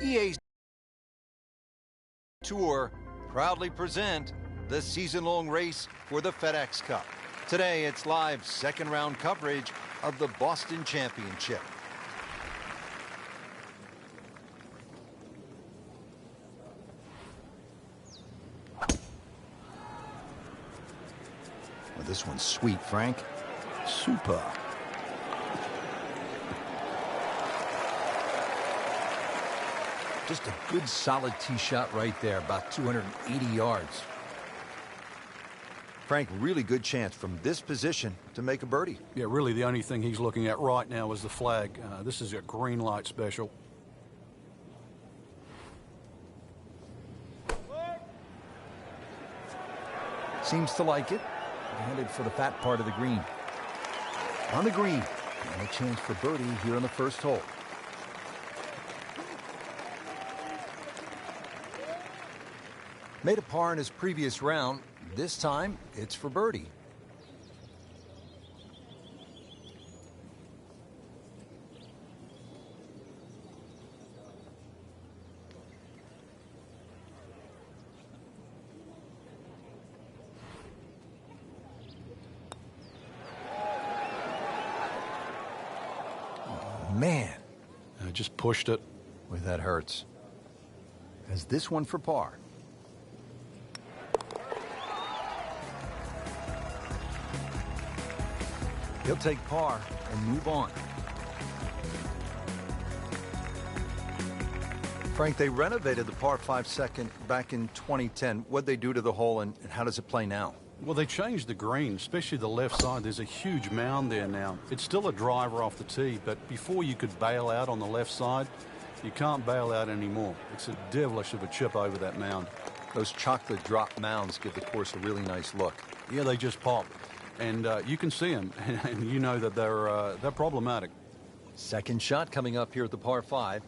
EA Tour proudly present the season-long race for the FedEx Cup. Today, it's live second-round coverage of the Boston Championship. Well, this one's sweet, Frank. Super. Just a good solid tee shot right there, about 280 yards. Frank, really good chance from this position to make a birdie. Yeah, really the only thing he's looking at right now is the flag. This is a green light special. Seems to like it. Headed for the fat part of the green. On the green, and a chance for birdie here on the first hole. Made a par in his previous round. This time, it's for birdie. Oh, man. Just pushed it. Boy, that hurts. As this one for par. He'll take par and move on. Frank, they renovated the par 5 second back in 2010. What'd they do to the hole, and how does it play now? Well, they changed the green, especially the left side. There's a huge mound there now. It's still a driver off the tee, but before you could bail out on the left side, you can't bail out anymore. It's a devilish of a chip over that mound. Those chocolate drop mounds give the course a really nice look. Yeah, they just pop. And you can see them, and you know that they're problematic. Second shot coming up here at the par 5.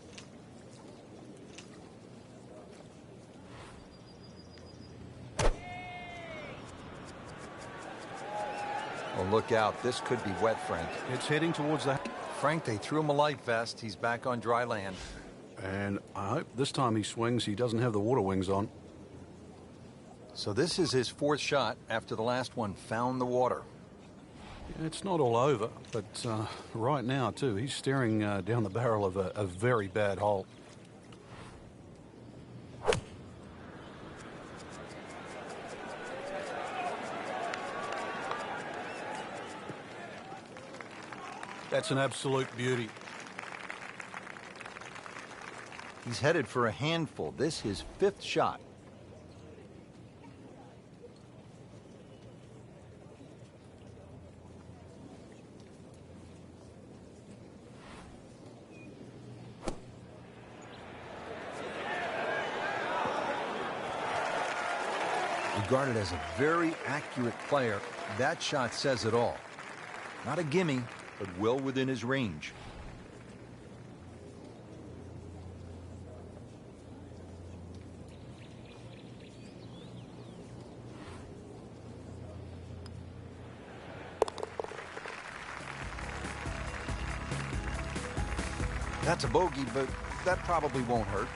Oh, look out. This could be wet, Frank. It's heading towards that. Frank, they threw him a life vest. He's back on dry land. And I hope this time he swings, he doesn't have the water wings on. So this is his fourth shot after the last one found the water. It's not all over, but right now, too, he's staring down the barrel of a very bad hole. That's an absolute beauty. He's headed for a handful. This is his fifth shot. Regarded as a very accurate player, that shot says it all. Not a gimme, but well within his range. That's a bogey, but that probably won't hurt.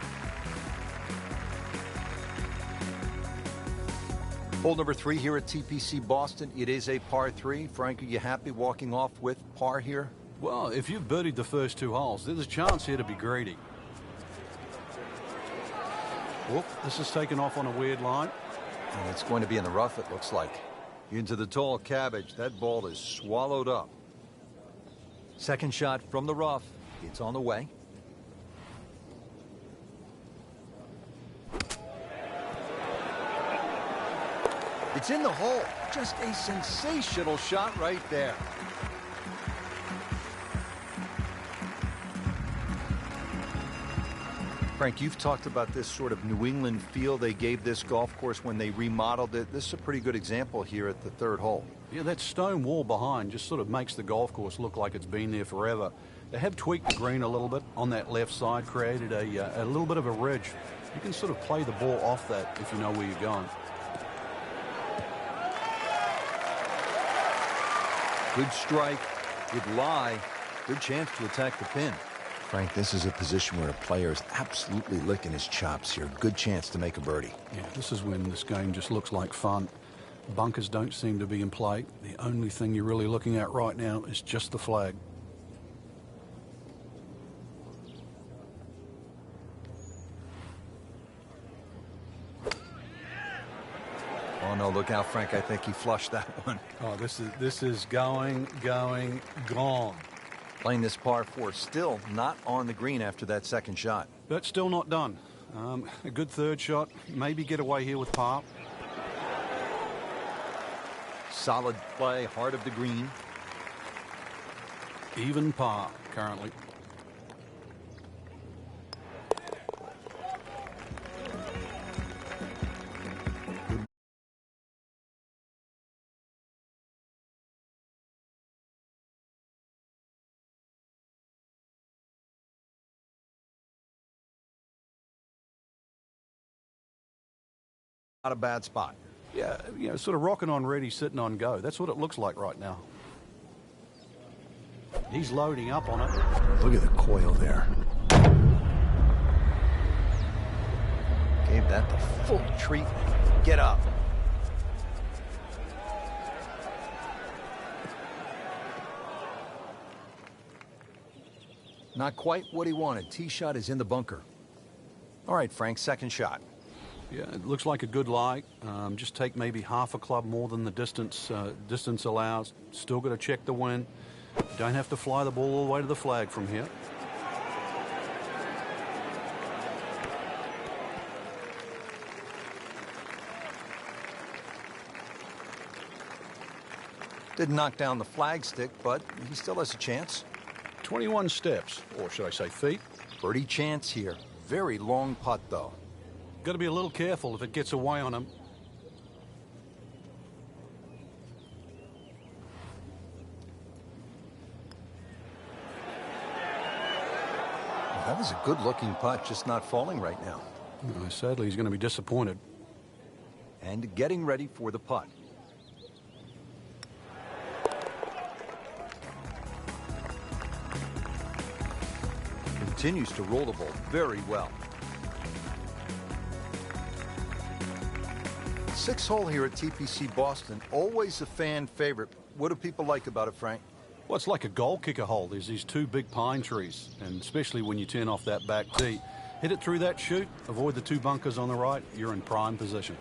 Hole number 3 here at TPC Boston. It is a par 3. Frank, are you happy walking off with par here? Well, if you've birdied the first 2 holes, there's a chance here to be greedy. Whoop, this is taken off on a weird line. And it's going to be in the rough, it looks like. Into the tall cabbage. That ball is swallowed up. Second shot from the rough. It's on the way. It's in the hole. Just a sensational shot right there. Frank, you've talked about this sort of New England feel they gave this golf course when they remodeled it. This is a pretty good example here at the third hole. Yeah, that stone wall behind just sort of makes the golf course look like it's been there forever. They have tweaked the green a little bit on that left side, created a little bit of a ridge. You can sort of play the ball off that if you know where you're going. Good strike, good lie, good chance to attack the pin. Frank, this is a position where a player is absolutely licking his chops here. Good chance to make a birdie. Yeah, this is when this game just looks like fun. Bunkers don't seem to be in play. The only thing you're really looking at right now is just the flag. Oh, no, look out, Frank. I think he flushed that one. Oh, this is going, gone. Playing this par 4, still not on the green after that second shot. But still not done. A good third shot. Maybe get away here with par. Solid play, heart of the green. Even par currently. Not a bad spot. Yeah, you know, sort of rocking on ready, sitting on go. That's what it looks like right now. He's loading up on it. Look at the coil there. Gave that the full treatment. Get up. Not quite what he wanted. Tee shot is in the bunker. All right, Frank, second shot. Yeah, it looks like a good lie. Just take maybe half a club more than the distance allows. Still got to check the wind. Don't have to fly the ball all the way to the flag from here. Didn't knock down the flag stick, but he still has a chance. 21 steps, or should I say feet. Birdie chance here. Very long putt, though. Got to be a little careful if it gets away on him. That was a good-looking putt, just not falling right now. Sadly, he's going to be disappointed. And getting ready for the putt. Continues to roll the ball very well. 6th hole here at TPC Boston, always a fan favorite. What do people like about it, Frank? Well, it's like a goal kicker hole. There's these two big pine trees, and especially when you turn off that back tee. Hit it through that chute, avoid the two bunkers on the right, you're in prime position.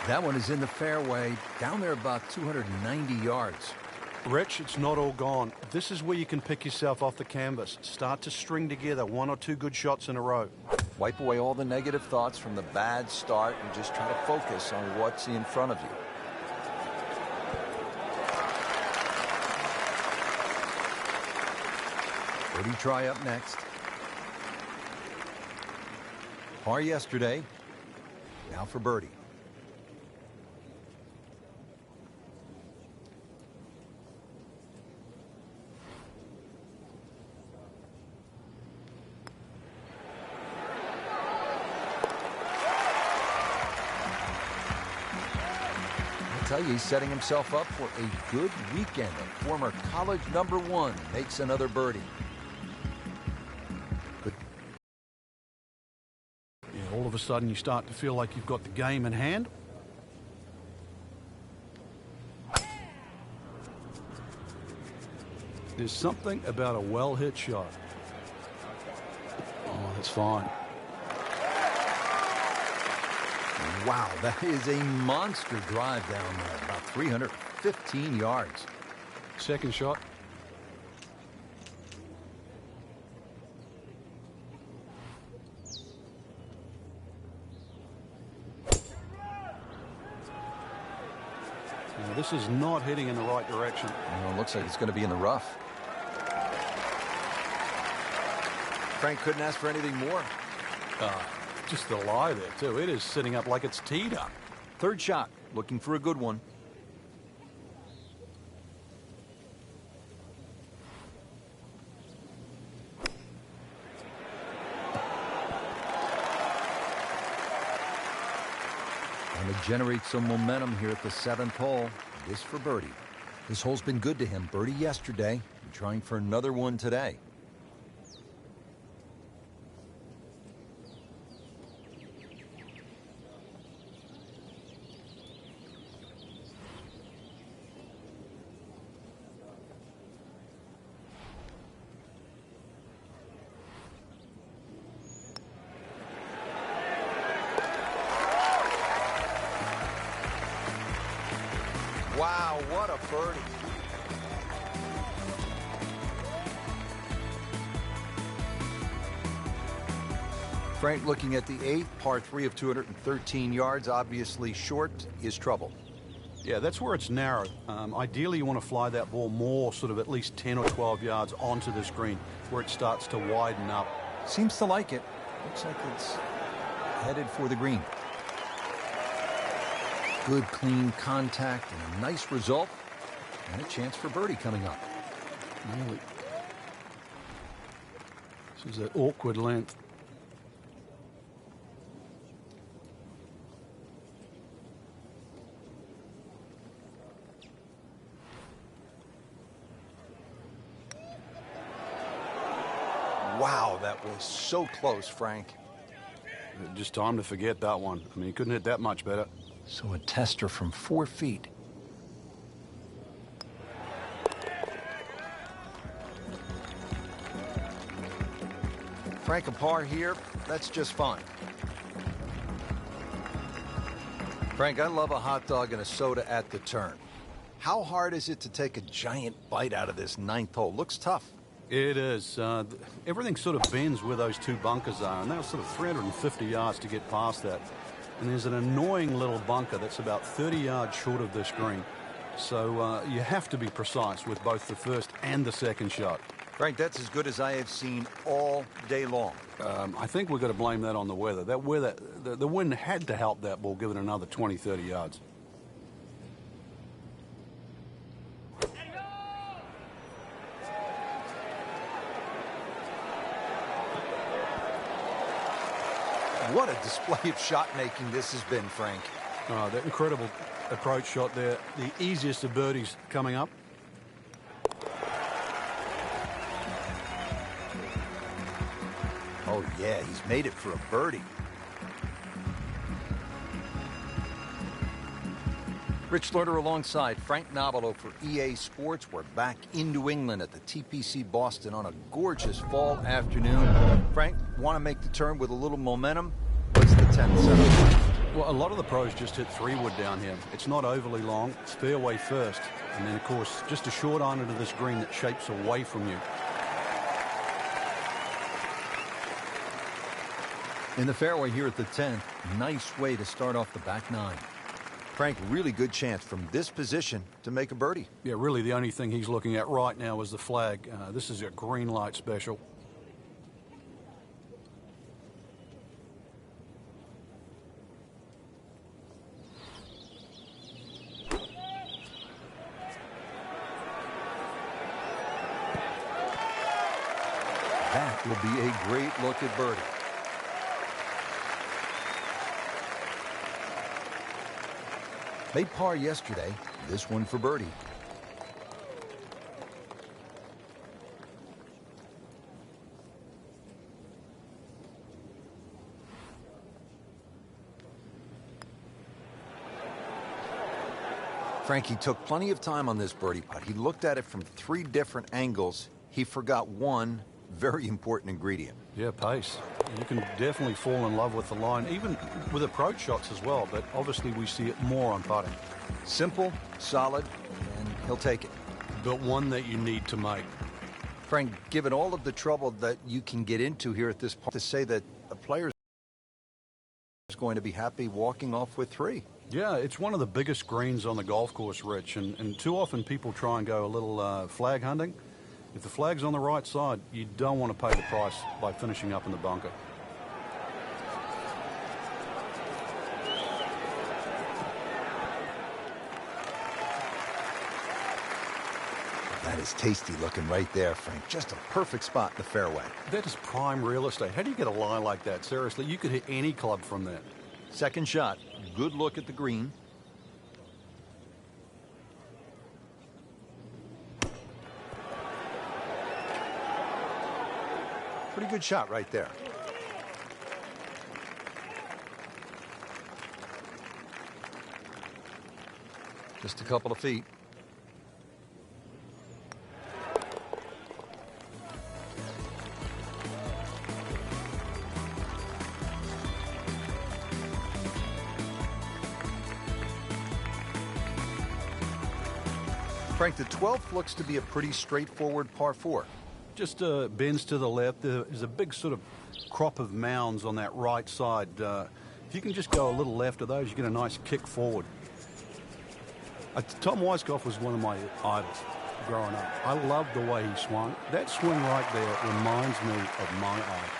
That one is in the fairway, down there about 290 yards. Rich, it's not all gone. This is where you can pick yourself off the canvas. Start to string together 1 or 2 good shots in a row. Wipe away all the negative thoughts from the bad start and just try to focus on what's in front of you. Birdie try up next. Par yesterday. Now for birdie. Tell you, he's setting himself up for a good weekend. A former college #1 makes another birdie. Good. Yeah, all of a sudden you start to feel like you've got the game in hand. There's something about a well-hit shot. Oh, that's fine. Wow, that is a monster drive down there, about 315 yards. Second shot. Now, this is not heading in the right direction. Well, it looks like it's going to be in the rough. Frank couldn't ask for anything more. Just the lie there, too. It is sitting up like it's teed up. Third shot, looking for a good one. And to generate some momentum here at the 7th hole. This for birdie. This hole's been good to him. Birdie yesterday, and trying for another one today. Wow, what a birdie. Frank looking at the 8th, par 3 of 213 yards, obviously short, is trouble. Yeah, that's where it's narrow. Ideally, you want to fly that ball more, sort of at least 10 or 12 yards onto this green, where it starts to widen up. Seems to like it. Looks like it's headed for the green. Good, clean contact and a nice result. And a chance for birdie coming up. Really. This is an awkward length. Wow, that was so close, Frank. Just time to forget that one. I mean, he couldn't hit that much better. So a tester from 4 feet. Frank, a par here, that's just fine. Frank, I love a hot dog and a soda at the turn. How hard is it to take a giant bite out of this 9th hole? Looks tough. It is. Everything sort of bends where those two bunkers are, and that was sort of 350 yards to get past that. And there's an annoying little bunker that's about 30 yards short of this green. So you have to be precise with both the first and the second shot. Frank, that's as good as I have seen all day long. I think we've got to blame that on the weather. That weather, the wind had to help that ball give it another 20, 30 yards. What a display of shot making this has been, Frank. That incredible approach shot there. The easiest of birdies coming up. Oh, yeah, he's made it for a birdie. Rich Lerner alongside Frank Nobilo for EA Sports. We're back in New England at the TPC Boston on a gorgeous fall afternoon. Frank, want to make the turn with a little momentum? What's the 10th setup? Well, a lot of the pros just hit 3-wood down here. It's not overly long. It's fairway first. And then, of course, just a short iron into this green that shapes away from you. In the fairway here at the 10th, nice way to start off the back 9. Frank, really good chance from this position to make a birdie. Yeah, really the only thing he's looking at right now is the flag. This is a green light special. That will be a great look at birdie. Made par yesterday, this one for birdie. Frankie took plenty of time on this birdie putt. He looked at it from 3 different angles. He forgot one very important ingredient. Yeah, pace. You can definitely fall in love with the line, even with approach shots as well, but obviously we see it more on putting. Simple, solid, and he'll take it. But one that you need to make. Frank, given all of the trouble that you can get into here at this point, to say that a player is going to be happy walking off with 3. Yeah, it's one of the biggest greens on the golf course, Rich, and too often people try and go a little flag hunting. If the flag's on the right side, you don't want to pay the price by finishing up in the bunker. That is tasty looking right there, Frank. Just a perfect spot in the fairway. That is prime real estate. How do you get a lie like that? Seriously, you could hit any club from that. Second shot, good look at the green. Pretty good shot right there. Just a couple of feet. Frank, the 12th looks to be a pretty straightforward par 4. Just bends to the left. There's a big sort of crop of mounds on that right side. If you can just go a little left of those, you get a nice kick forward. Tom Weiskopf was one of my idols growing up. I loved the way he swung. That swing right there reminds me of my idol.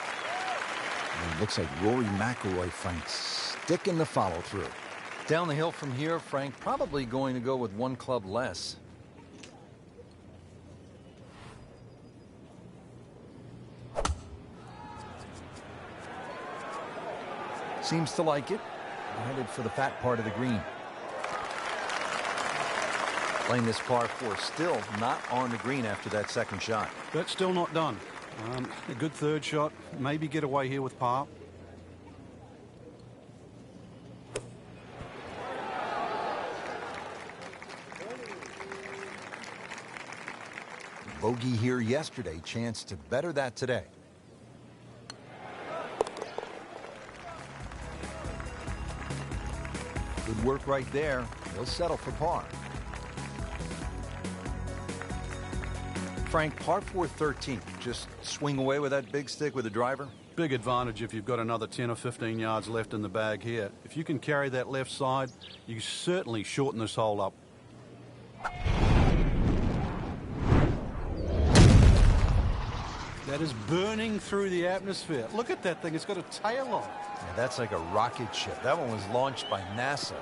And it looks like Rory McIlroy, Frank, sticking the follow through. Down the hill from here, Frank probably going to go with one club less. Seems to like it. Headed for the fat part of the green. Playing this par 4, still not on the green after that second shot. That's still not done. A good third shot. Maybe get away here with par. Bogey here yesterday. Chance to better that today. Good work right there. He'll settle for par. Frank, par 4 13. Just swing away with that big stick with the driver. Big advantage if you've got another 10 or 15 yards left in the bag here. If you can carry that left side, you certainly shorten this hole up. That is burning through the atmosphere. Look at that thing. It's got a tail on it. Yeah, that's like a rocket ship. That one was launched by NASA.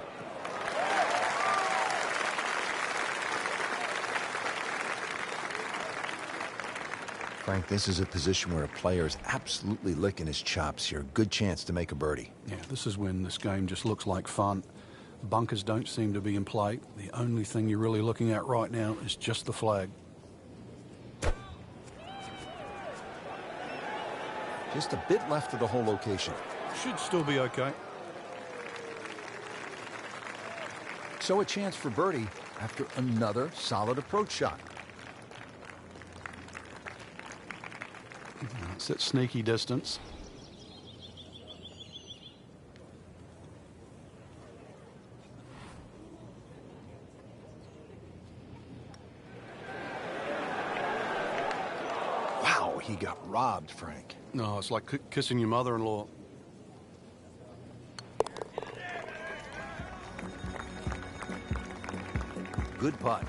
Frank, this is a position where a player is absolutely licking his chops here. Good chance to make a birdie. Yeah, this is when this game just looks like fun. Bunkers don't seem to be in play. The only thing you're really looking at right now is just the flag. Just a bit left of the hole location. Should still be okay. So a chance for birdie after another solid approach shot. It's at sneaky distance. Wow, he got robbed, Frank. No, it's like kissing your mother-in-law. Good putt.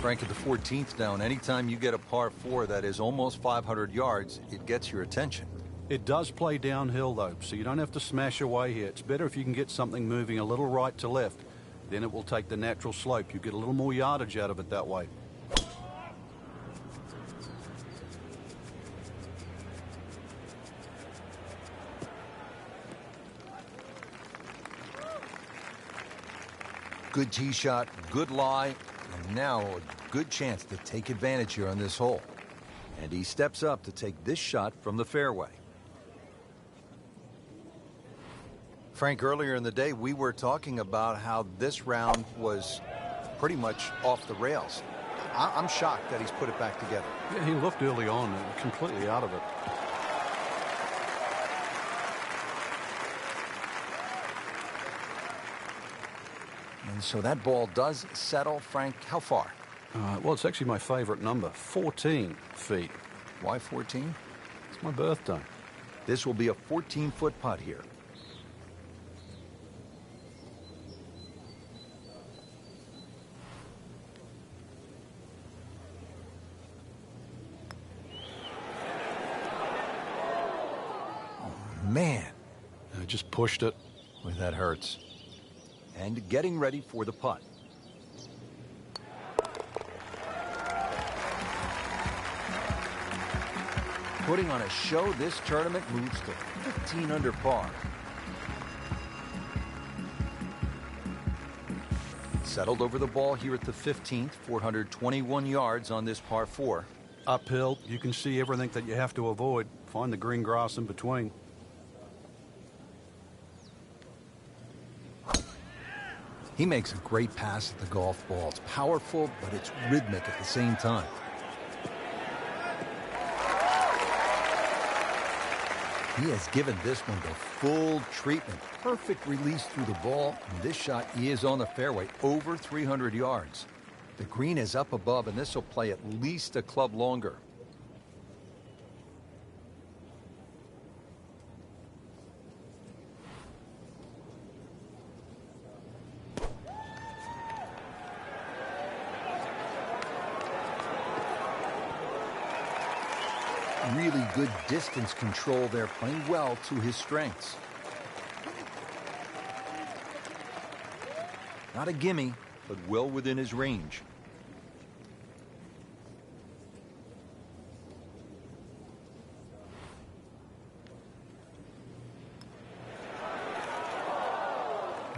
Frank, at the 14th down, anytime you get a par 4 that is almost 500 yards, it gets your attention. It does play downhill, though, so you don't have to smash away here. It's better if you can get something moving a little right to left. Then it will take the natural slope. You get a little more yardage out of it that way. Good tee shot, good lie, and now a good chance to take advantage here on this hole. And he steps up to take this shot from the fairway. Frank, earlier in the day, we were talking about how this round was pretty much off the rails. I'm shocked that he's put it back together. Yeah, he looked early on completely out of it. And so that ball does settle. Frank, how far? Well, it's actually my favorite number, 14 feet. Why 14? It's my birthday. This will be a 14-foot putt here. Oh, man. I just pushed it. Boy, that hurts. And getting ready for the putt. Putting on a show, this tournament moves to 15 under par. Settled over the ball here at the 15th, 421 yards on this par 4. Uphill, you can see everything that you have to avoid. Find the green grass in between. He makes a great pass at the golf ball. It's powerful, but it's rhythmic at the same time. He has given this one the full treatment. Perfect release through the ball. And this shot is on the fairway, over 300 yards. The green is up above, and this will play at least a club longer. Really good distance control there, playing well to his strengths. Not a gimme, but well within his range.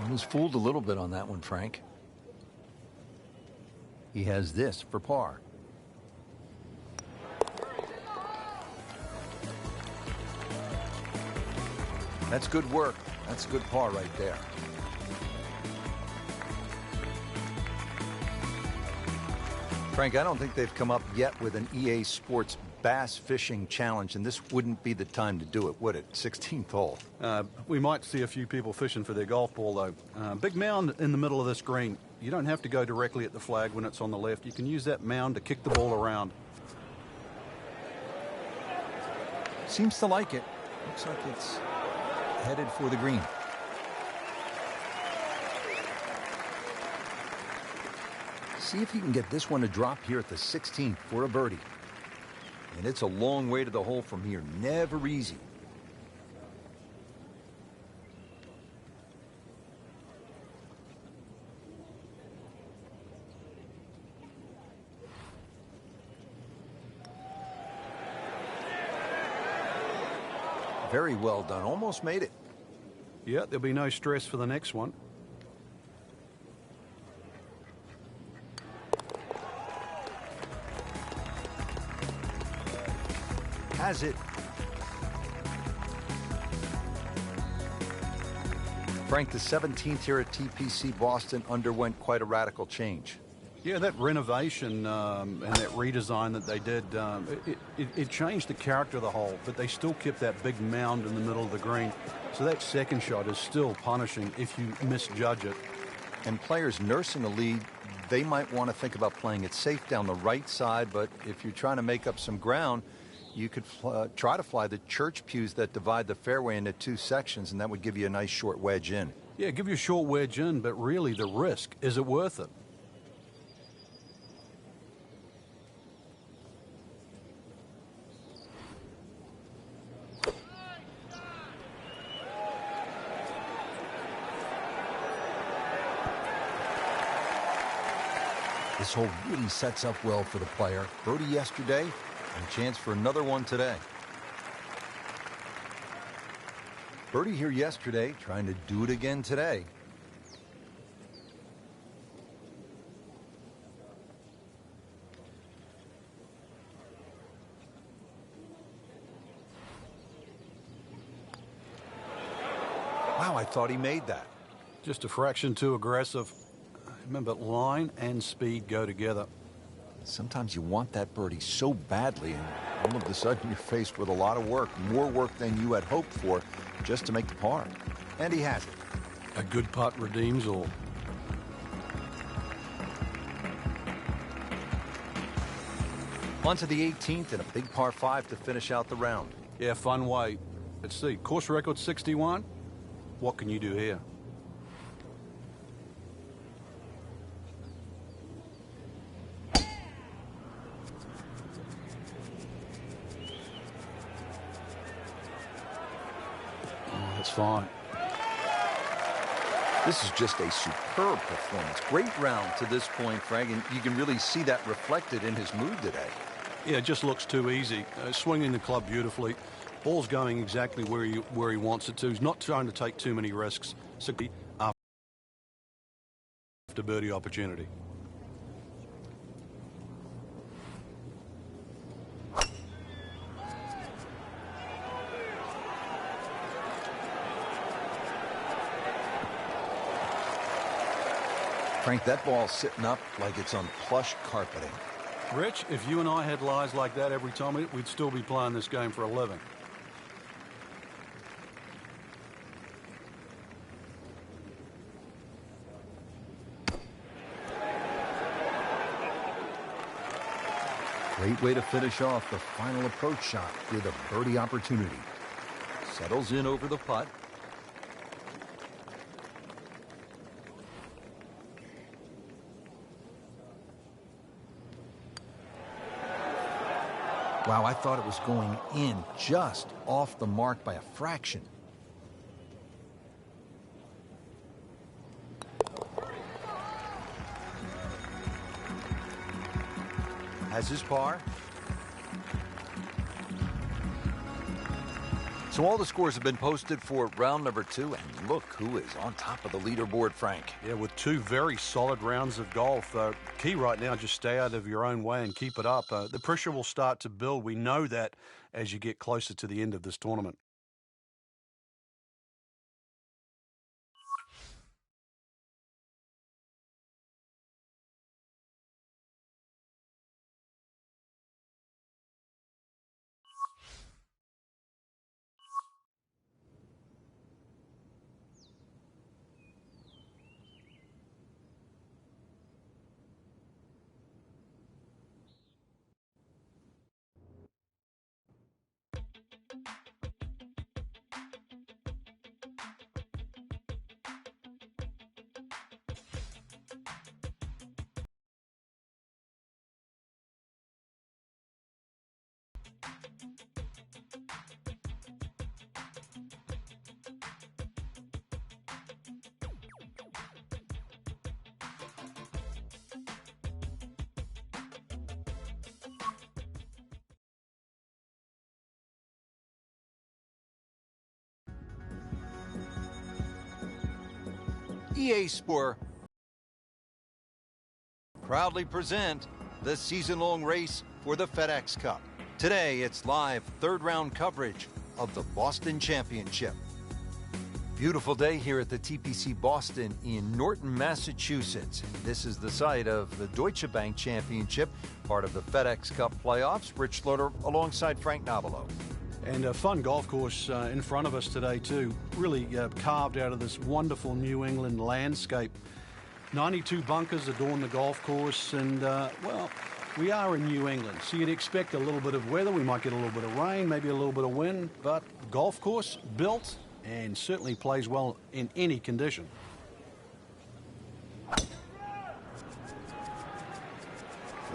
He was fooled a little bit on that one, Frank. He has this for par. That's good work. That's a good par right there. Frank, I don't think they've come up yet with an EA Sports Bass Fishing Challenge, and this wouldn't be the time to do it, would it? 16th hole. We might see a few people fishing for their golf ball, though. Big mound in the middle of this green. You don't have to go directly at the flag when it's on the left. You can use that mound to kick the ball around. Seems to like it. Looks like it's headed for the green. See if he can get this one to drop here at the 16th for a birdie. And it's a long way to the hole from here. Never easy. Very well done. Almost made it. Yeah, there'll be no stress for the next one. Has it. Frank, the 17th here at TPC Boston underwent quite a radical change. Yeah, that renovation and that redesign that they did, it changed the character of the hole, but they still kept that big mound in the middle of the green. So that second shot is still punishing if you misjudge it. And players nursing a lead, they might want to think about playing it safe down the right side, but if you're trying to make up some ground, you could try to fly the church pews that divide the fairway into two sections, and that would give you a nice short wedge in. Yeah, give you a short wedge in, but really the risk, is it worth it? This hole really sets up well for the player. Birdie yesterday, and a chance for another one today. Birdie here yesterday, trying to do it again today. Wow, I thought he made that. Just a fraction too aggressive. Remember, line and speed go together. Sometimes you want that birdie so badly, and all of a sudden you're faced with a lot of work, more work than you had hoped for, just to make the par. And he has it. A good putt redeems all. On to the 18th and a big par 5 to finish out the round. Yeah, fun way. Let's see, course record 61. What can you do here? That's fine. This is just a superb performance. Great round to this point, Frank, and you can really see that reflected in his mood today. Yeah, it just looks too easy. Swinging the club beautifully. Ball's going exactly where he wants it to. He's not trying to take too many risks. So after after birdie opportunity. Frank, that ball's sitting up like it's on plush carpeting. Rich, if you and I had lies like that every time, we'd still be playing this game for a living. Great way to finish off the final approach shot with a birdie opportunity. Settles in over the putt. Wow, I thought it was going in just off the mark by a fraction. Has his par. So all the scores have been posted for round number 2, and look who is on top of the leaderboard, Frank. Yeah, with 2 very solid rounds of golf. Key right now, just stay out of your own way and keep it up. The pressure will start to build. We know that as you get closer to the end of this tournament. EA Sport proudly present the season-long race for the FedEx Cup. Today, it's live third-round coverage of the Boston Championship. Beautiful day here at the TPC Boston in Norton, Massachusetts. This is the site of the Deutsche Bank Championship, part of the FedEx Cup playoffs. Rich Slaughter alongside Frank Nobilo. And a fun golf course in front of us today, too. Really carved out of this wonderful New England landscape. 92 bunkers adorn the golf course, and, well, we are in New England, so you'd expect a little bit of weather. We might get a little bit of rain, maybe a little bit of wind, but golf course built and certainly plays well in any condition. Well,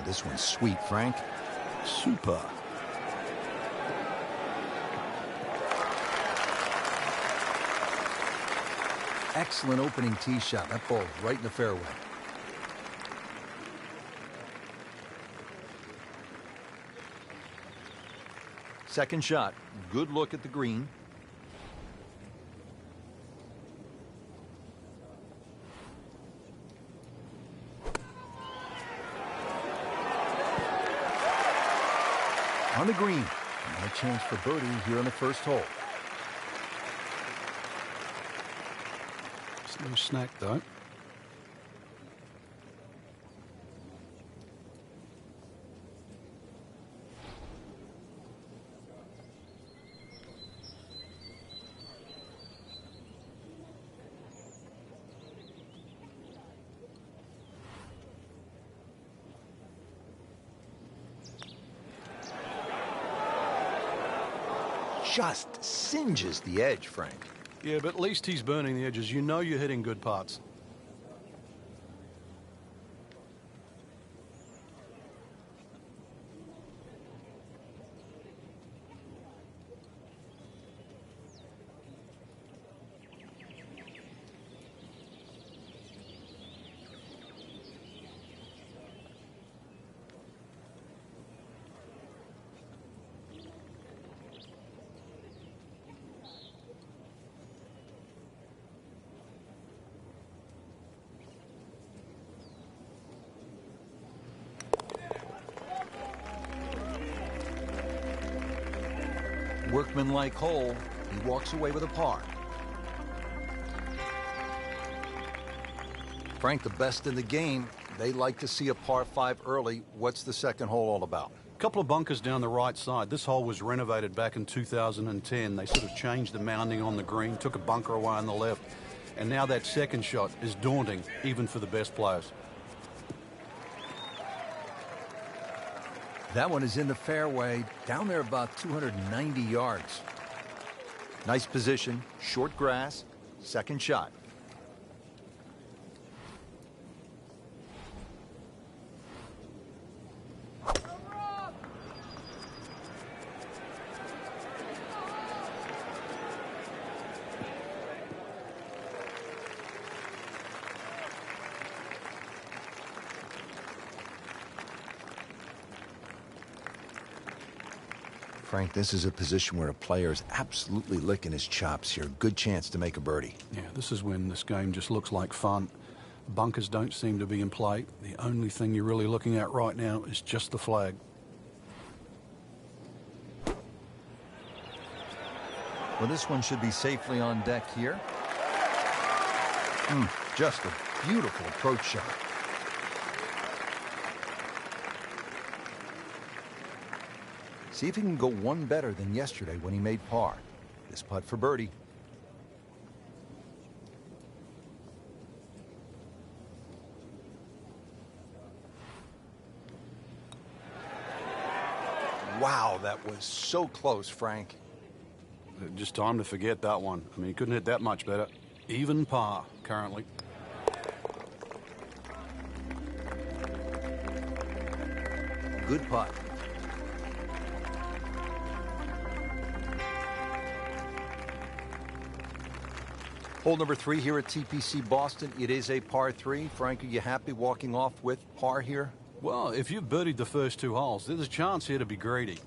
this one's sweet, Frank. Super. Excellent opening tee shot. That ball right in the fairway. Second shot. Good look at the green. On the green. Another chance for birdie here on the first hole. No snack, though. Just singes the edge, Frank. Yeah, but at least he's burning the edges. You know you're hitting good putts. Workmanlike hole. He walks away with a par. Frank, the best in the game. They like to see a par 5 early. What's the second hole all about? A couple of bunkers down the right side. This hole was renovated back in 2010. They sort of changed the mounding on the green, took a bunker away on the left, and now that second shot is daunting, even for the best players. That one is in the fairway, down there about 290 yards. Nice position, short grass, second shot. Frank, this is a position where a player is absolutely licking his chops here. Good chance to make a birdie. Yeah, this is when this game just looks like fun. Bunkers don't seem to be in play. The only thing you're really looking at right now is just the flag. Well, this one should be safely on deck here. Just a beautiful approach shot. See if he can go one better than yesterday when he made par. This putt for birdie. Wow, that was so close, Frank. Just time to forget that one. I mean, he couldn't hit that much better. Even par, currently. Good putt. Hole number 3 here at TPC Boston. It is a par 3. Frank, are you happy walking off with par here? Well, if you've birdied the first 2 holes, there's a chance here to be greedy.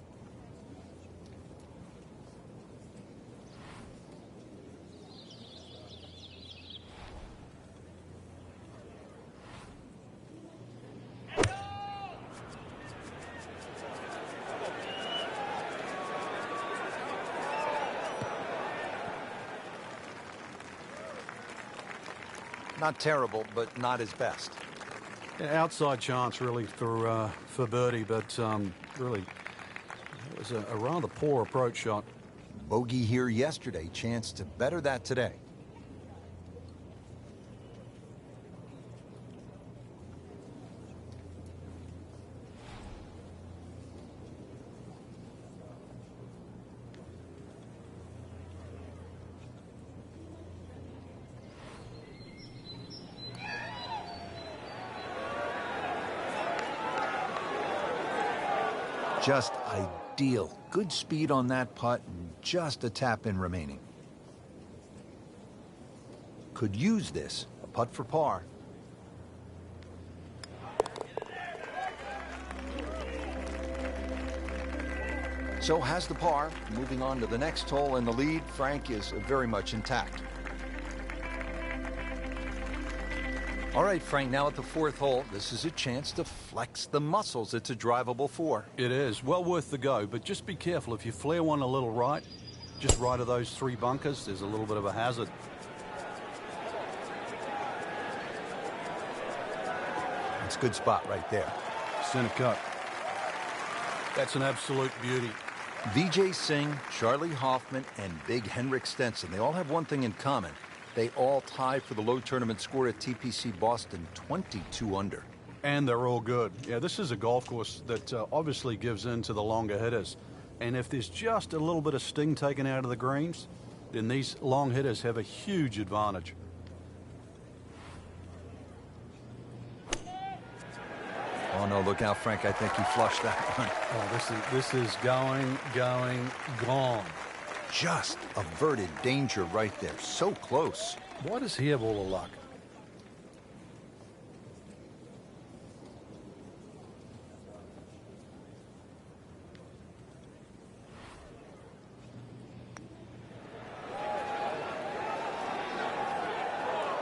Not terrible, but not his best. Yeah, outside chance, really, for birdie, but really, it was a rather poor approach shot. Bogey here yesterday. Chance to better that today. Just ideal. Good speed on that putt and just a tap in remaining. Could use this. A putt for par. So has the par. Moving on to the next hole, and the lead, Frank, is very much intact. All right, Frank, now at the 4th hole, this is a chance to flex the muscles. It's a drivable 4. It is. Well worth the go, but just be careful. If you flare one a little right, just right of those 3 bunkers, there's a little bit of a hazard. It's a good spot right there. Center cut. That's an absolute beauty. Vijay Singh, Charlie Hoffman, and Big Henrik Stenson, they all have one thing in common. They all tie for the low tournament score at TPC Boston, 22 under. And they're all good. Yeah, this is a golf course that obviously gives in to the longer hitters. And if there's just a little bit of sting taken out of the greens, then these long hitters have a huge advantage. Oh, no, look out, Frank. I think he flushed that one. Oh, this is going, gone. Just averted danger right there. So close. Why does he have all the luck?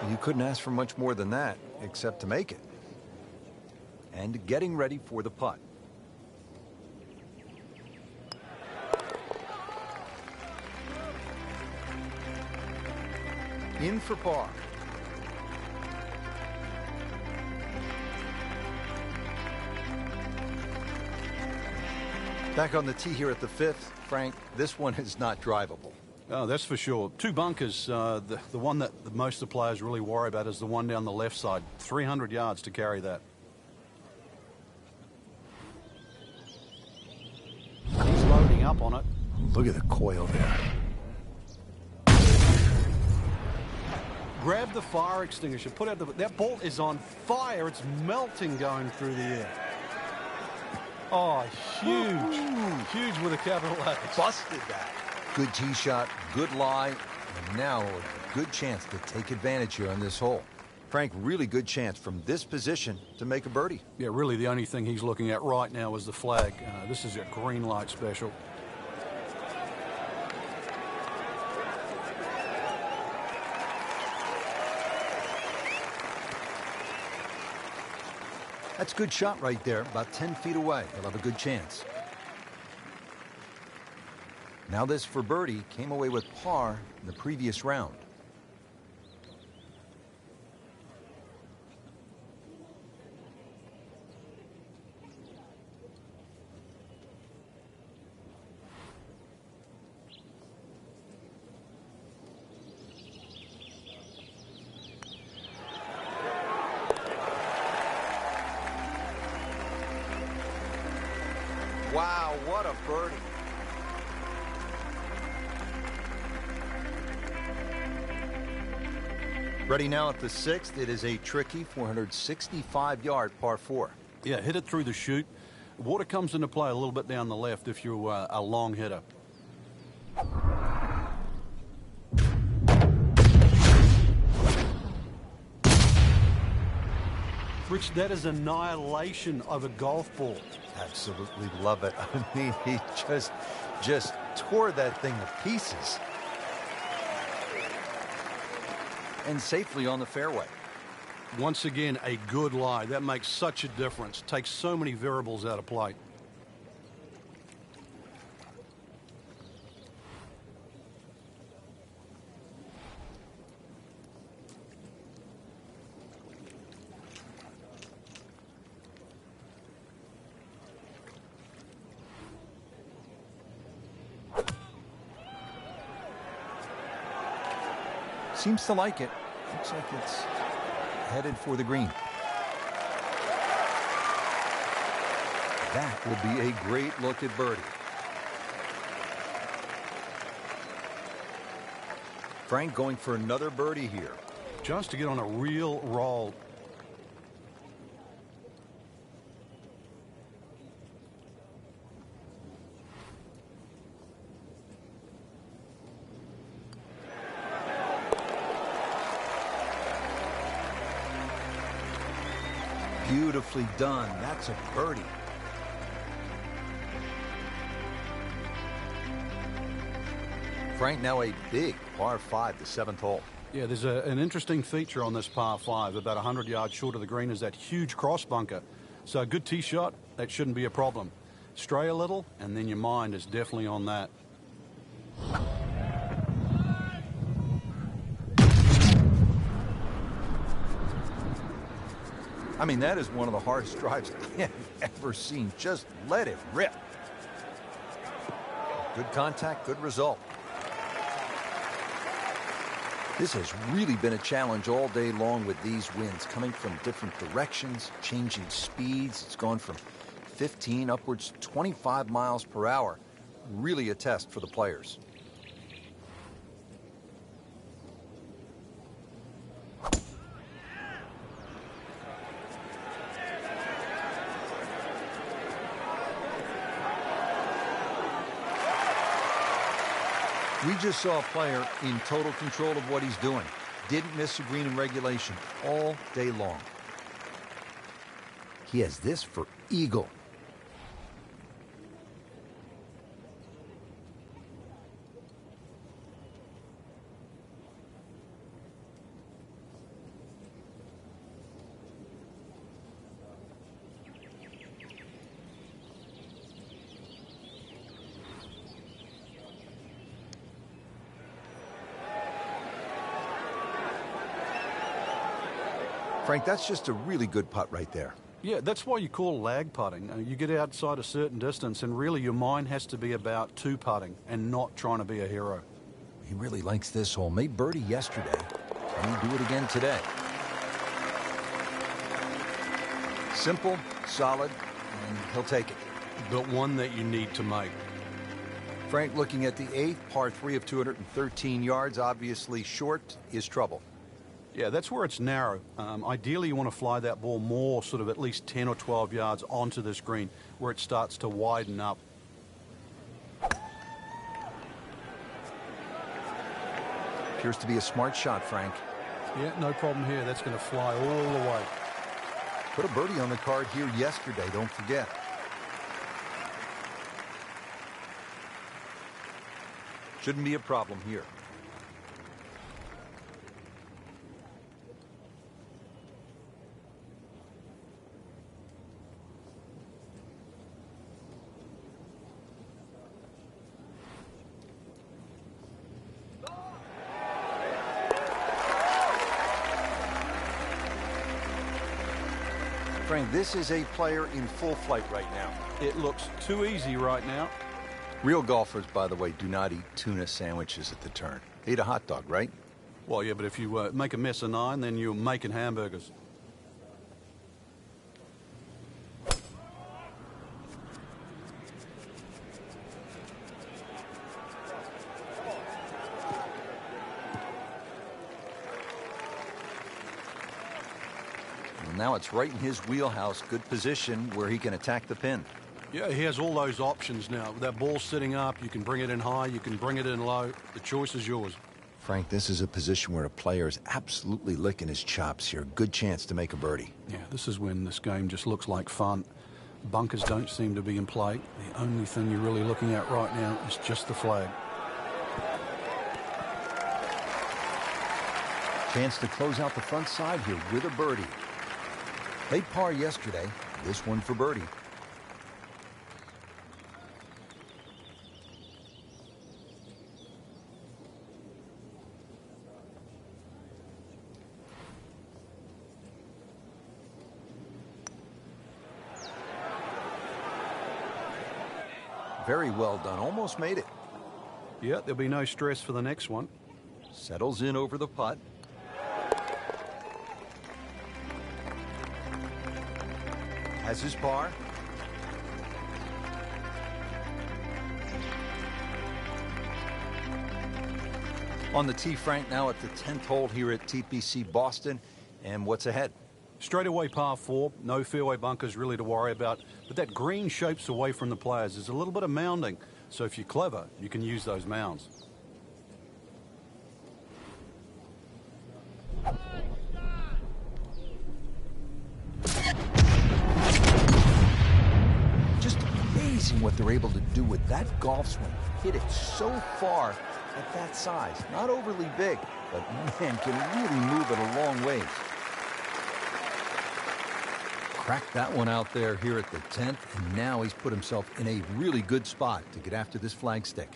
You couldn't ask for much more than that, except to make it. And getting ready for the putt. in for par. Back on the tee here at the 5th, Frank, this one is not drivable. Oh, that's for sure. Two bunkers. The one that most of the players really worry about is the one down the left side. 300 yards to carry that. He's loading up on it. Look at the coil there. Grab the fire extinguisher. Put out that ball is on fire. It's melting going through the air. Oh, huge. Huge with a capital H. Busted that. Good tee shot, good lie, and now a good chance to take advantage here on this hole. Frank, really good chance from this position to make a birdie. Yeah, really the only thing he's looking at right now is the flag. This is a green light special. That's a good shot right there, about 10 feet away. He'll have a good chance. Now this for birdie, came away with par in the previous round. Wow, what a birdie. Ready now at the 6th. It is a tricky 465-yard par 4. Yeah, hit it through the chute. Water comes into play a little bit down the left if you're a long hitter. Rich, that is annihilation of a golf ball. Absolutely love it. I mean, he just tore that thing to pieces. And safely on the fairway. Once again, a good lie. That makes such a difference. Takes so many variables out of play. Seems to like it. Looks like it's headed for the green. That will be a great look at birdie. Frank going for another birdie here. Just to get on a real roll. Beautifully done. That's a birdie. Frank, now a big par 5, the 7th hole. Yeah, there's an interesting feature on this par 5. About 100 yards short of the green is that huge cross bunker. So a good tee shot, that shouldn't be a problem. Stray a little, and then your mind is definitely on that. I mean, that is one of the hardest drives I've ever seen. Just let it rip. Good contact, good result. This has really been a challenge all day long with these winds coming from different directions, changing speeds. It's gone from 15 upwards to 25 miles per hour. Really a test for the players. We just saw a player in total control of what he's doing. Didn't miss a green in regulation all day long. He has this for eagle. Frank, that's just a really good putt right there. Yeah, that's why you call lag putting. You get outside a certain distance, and really your mind has to be about two putting and not trying to be a hero. He really likes this hole. Made birdie yesterday. Can he do it again today? Simple, solid, and he'll take it. But one that you need to make. Frank looking at the 8th, par 3 of 213 yards, obviously short, is trouble. Yeah, that's where it's narrow. Ideally, you want to fly that ball more, sort of at least 10 or 12 yards onto this green, where it starts to widen up. Appears to be a smart shot, Frank. Yeah, no problem here. That's going to fly all the way. Put a birdie on the card here yesterday, don't forget. Shouldn't be a problem here. Frank, this is a player in full flight right now. It looks too easy right now. Real golfers, by the way, do not eat tuna sandwiches at the turn. They eat a hot dog, right? Well, yeah, but if you make a mess of 9, then you're making hamburgers. Well, now it's right in his wheelhouse. Good position where he can attack the pin. Yeah, he has all those options now. With that ball sitting up, you can bring it in high, you can bring it in low. The choice is yours. Frank, this is a position where a player is absolutely licking his chops here. Good chance to make a birdie. Yeah, this is when this game just looks like fun. Bunkers don't seem to be in play. The only thing you're really looking at right now is just the flag. Chance to close out the front side here with a birdie. Late par yesterday. This one for birdie. Very well done. Almost made it. Yeah, there'll be no stress for the next one. Settles in over the putt. Has his par. On the tee, Frank, now at the 10th hole here at TPC Boston. And what's ahead? Straightaway par 4, no fairway bunkers really to worry about. But that green shapes away from the players. There's a little bit of mounding. So if you're clever, you can use those mounds. Just amazing what they're able to do with that golf swing. Hit it so far at that size. Not overly big, but man, can really move it a long ways. Cracked that one out there here at the 10th, and now he's put himself in a really good spot to get after this flagstick.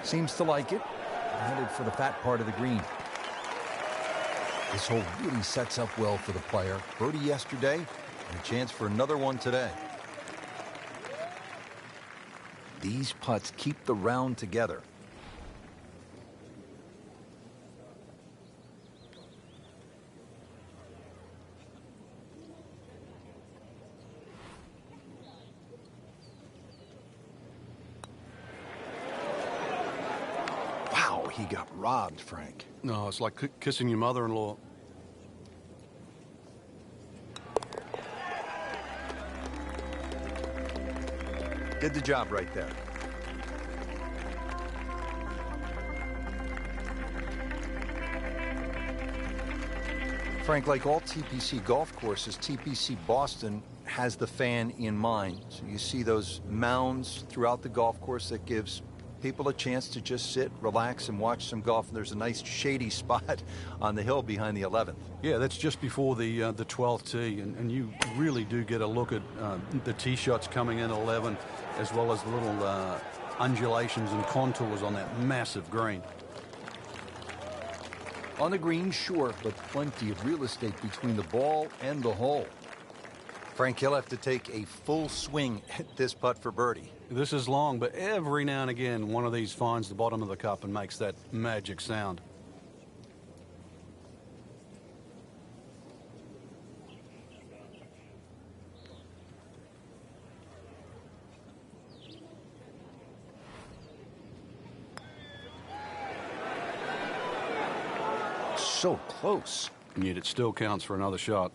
Seems to like it. Headed for the fat part of the green. This hole really sets up well for the player. Birdie yesterday, and a chance for another one today. These putts keep the round together. Wow, he got robbed, Frank. No, it's like kissing your mother-in-law. Did the job right there. Frank, like all TPC golf courses, TPC Boston has the fan in mind. So you see those mounds throughout the golf course that gives people a chance to just sit, relax, and watch some golf. And there's a nice shady spot on the hill behind the 11th. Yeah, that's just before the 12th tee, and you really do get a look at the tee shots coming in 11, as well as the little undulations and contours on that massive green. On the green, sure, but plenty of real estate between the ball and the hole. Frank, he'll have to take a full swing at this putt for birdie. This is long, but every now and again, one of these finds the bottom of the cup and makes that magic sound. So close. And yet it still counts for another shot.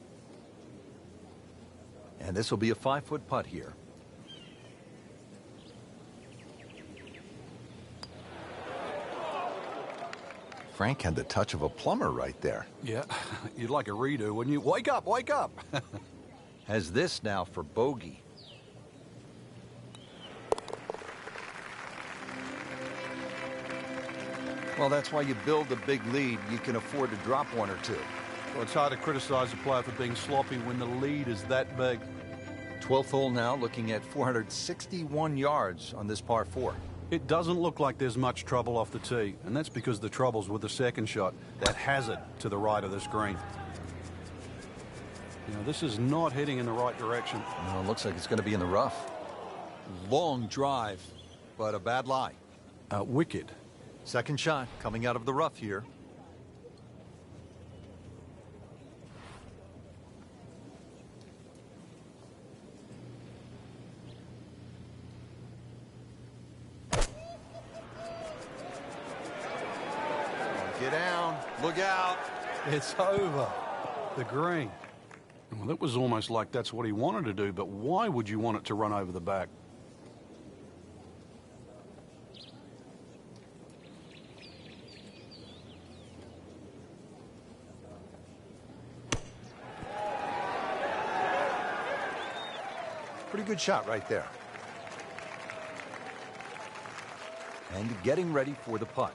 And this will be a 5-foot putt here. Frank had the touch of a plumber right there. Yeah, you'd like a redo, wouldn't you? Wake up, wake up! Has this now for bogey. Well, that's why you build a big lead. You can afford to drop one or two. Well, it's hard to criticize a player for being sloppy when the lead is that big. 12th hole now, looking at 461 yards on this par 4. It doesn't look like there's much trouble off the tee, and that's because the trouble's with the second shot, that hazard to the right of this green. You know, this is not heading in the right direction. No, it looks like it's going to be in the rough. Long drive, but a bad lie. Wicked. Second shot coming out of the rough here. Get down. Look out. It's over. The green. Well, that was almost like that's what he wanted to do, but why would you want it to run over the back? Pretty good shot right there. And getting ready for the putt.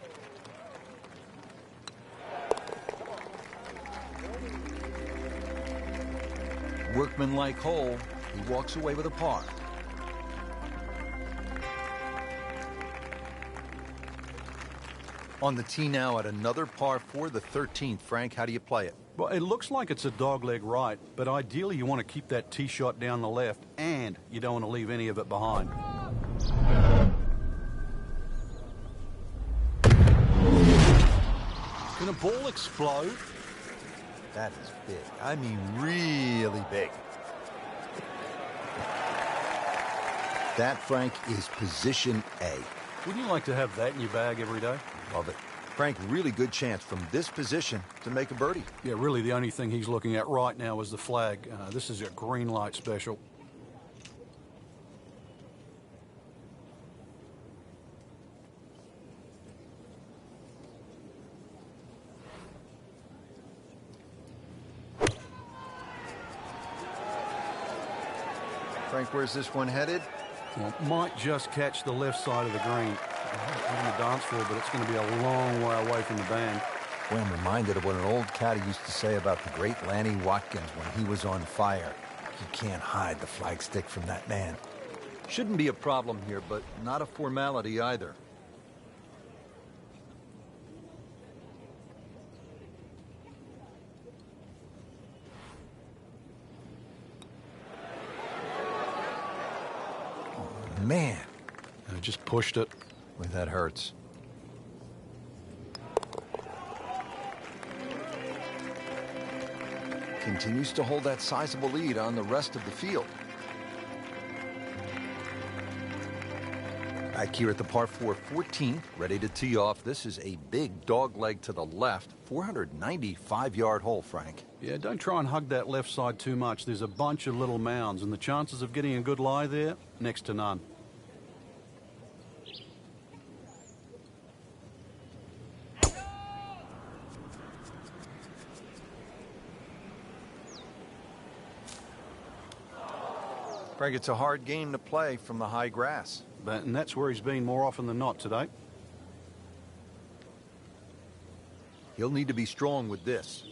Workmanlike hole. He walks away with a par. On the tee now at another par 4, the 13th. Frank, how do you play it? Well, it looks like it's a dogleg right, but ideally you want to keep that tee shot down the left, and you don't want to leave any of it behind. Can a ball explode? That is big. I mean, really big. That, Frank, is position A. Wouldn't you like to have that in your bag every day? Love it. Frank, really good chance from this position to make a birdie. Yeah, really the only thing he's looking at right now is the flag. This is a green light special. Frank, where's this one headed? Well, might just catch the left side of the green. On the dance floor, but it's going to be a long way away from the band. Well, I'm reminded of what an old caddy used to say about the great Lanny Watkins when he was on fire. You can't hide the flagstick from that man. Shouldn't be a problem here, but not a formality either. Oh, man. I just pushed it. Boy, that hurts. Continues to hold that sizable lead on the rest of the field. Back here at the par 4 14th, ready to tee off. This is a big dog leg to the left, 495-yard hole, Frank. Yeah, don't try and hug that left side too much. There's a bunch of little mounds, and the chances of getting a good lie there, next to none. Frank, it's a hard game to play from the high grass. and that's where he's been more often than not today. He'll need to be strong with this.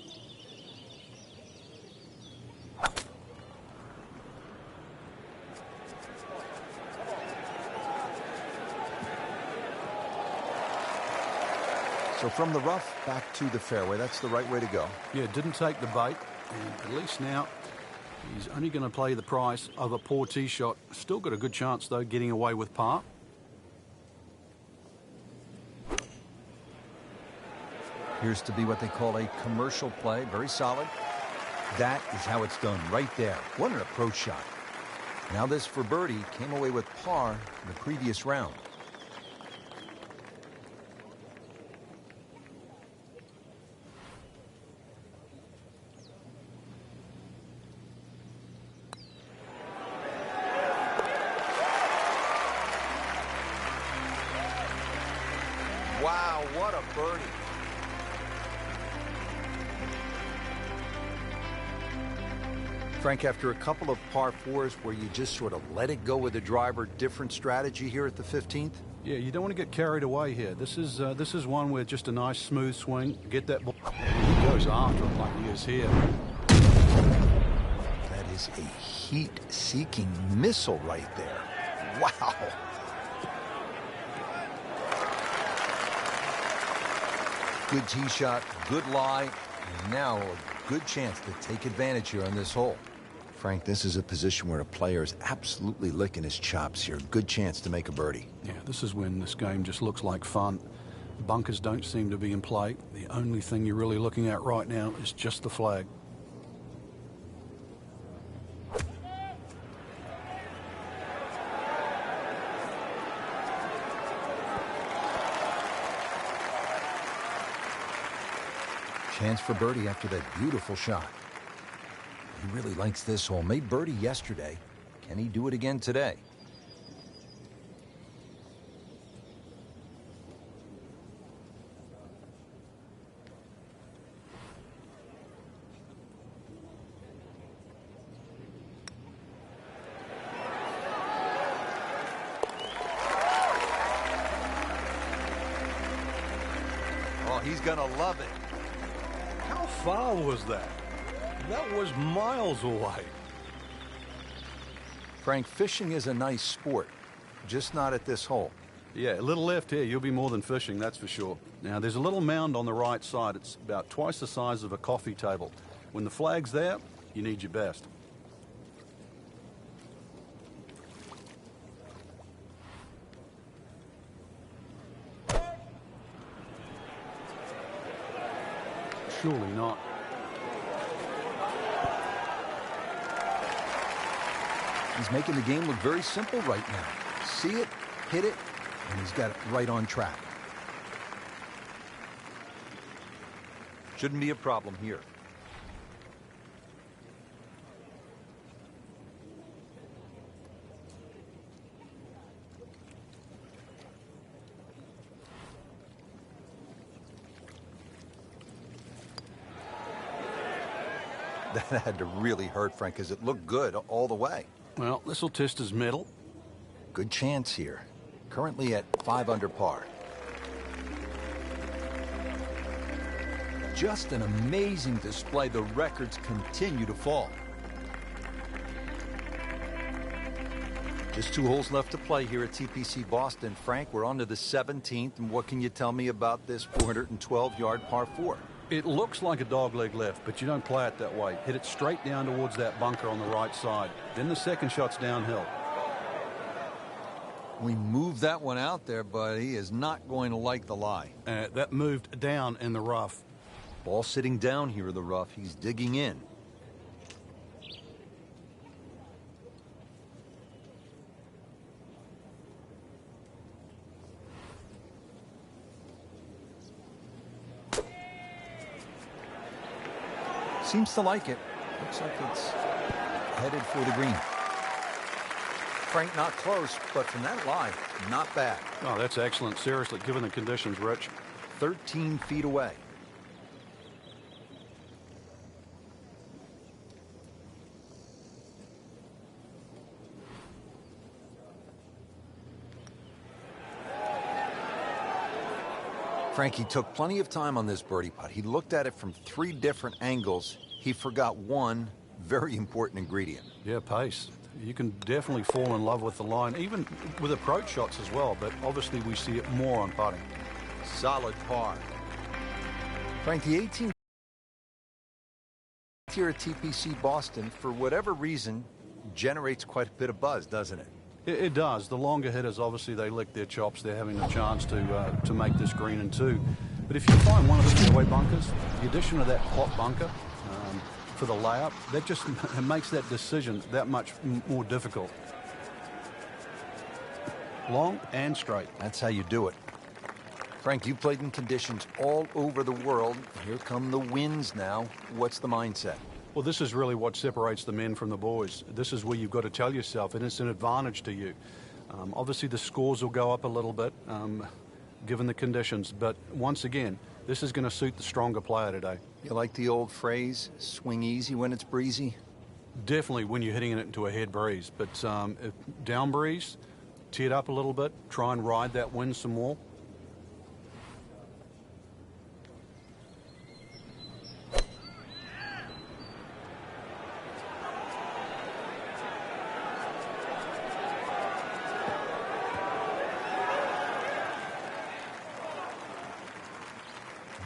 So from the rough back to the fairway, that's the right way to go. Yeah, didn't take the bait, and at least now he's only going to play the price of a poor tee shot. Still got a good chance, though, getting away with par. Appears to be what they call a commercial play. Very solid. That is how it's done right there. What an approach shot. Now this for birdie. Came away with par in the previous round. Wow, what a birdie. Frank, after a couple of par fours where you just sort of let it go with the driver, different strategy here at the 15th? Yeah, you don't want to get carried away here. This is one where just a nice smooth swing. Get that ball. He goes after it like he is here. That is a heat-seeking missile right there. Wow. Good tee shot, good lie, and now a good chance to take advantage here on this hole. Frank, this is a position where a player is absolutely licking his chops here. Good chance to make a birdie. Yeah, this is when this game just looks like fun. Bunkers don't seem to be in play. The only thing you're really looking at right now is just the flag. Chance for birdie after that beautiful shot. He really likes this hole. Made birdie yesterday. Can he do it again today? Oh, he's gonna love it. How far was that? That was miles away. Frank, fishing is a nice sport, just not at this hole. Yeah, a little left here, you'll be more than fishing, that's for sure. Now, there's a little mound on the right side. It's about twice the size of a coffee table. When the flag's there, you need your best. Surely not. He's making the game look very simple right now. See it, hit it, and he's got it right on track. Shouldn't be a problem here. That had to really hurt, Frank, because it looked good all the way. Well, this will test his mettle. Good chance here. Currently at 5 under par. Just an amazing display. The records continue to fall. Just 2 holes left to play here at TPC Boston. Frank, we're on to the 17th, and what can you tell me about this 412-yard par 4? It looks like a dogleg left, but you don't play it that way. Hit it straight down towards that bunker on the right side. Then the second shot's downhill. We moved that one out there, but he is not going to like the lie. That moved down in the rough. Ball sitting down here in the rough. He's digging in. Seems to like it. Looks like it's headed for the green. Frank, not close, but from that lie, not bad. Oh, that's excellent. Seriously, given the conditions, Rich. 13 feet away. Frankie took plenty of time on this birdie putt. He looked at it from 3 different angles. He forgot one very important ingredient. Yeah, pace. You can definitely fall in love with the line, even with approach shots as well, but obviously we see it more on putting. Solid par. Frank, the 18th here at TPC Boston, for whatever reason, generates quite a bit of buzz, doesn't it? It does. The longer hitters, obviously, they lick their chops. They're having a chance to make this green in 2. But if you find one of the fairway bunkers, the addition of that hot bunker for the layup, that just makes that decision that much more difficult. Long and straight. That's how you do it. Frank, you played in conditions all over the world. Here come the winds now. What's the mindset? Well, this is really what separates the men from the boys. This is where you've got to tell yourself, and it's an advantage to you. Obviously, the scores will go up a little bit, given the conditions. But once again, this is going to suit the stronger player today. You like the old phrase, swing easy when it's breezy? Definitely when you're hitting it into a head breeze. But if down breeze, tee it up a little bit, try and ride that wind some more.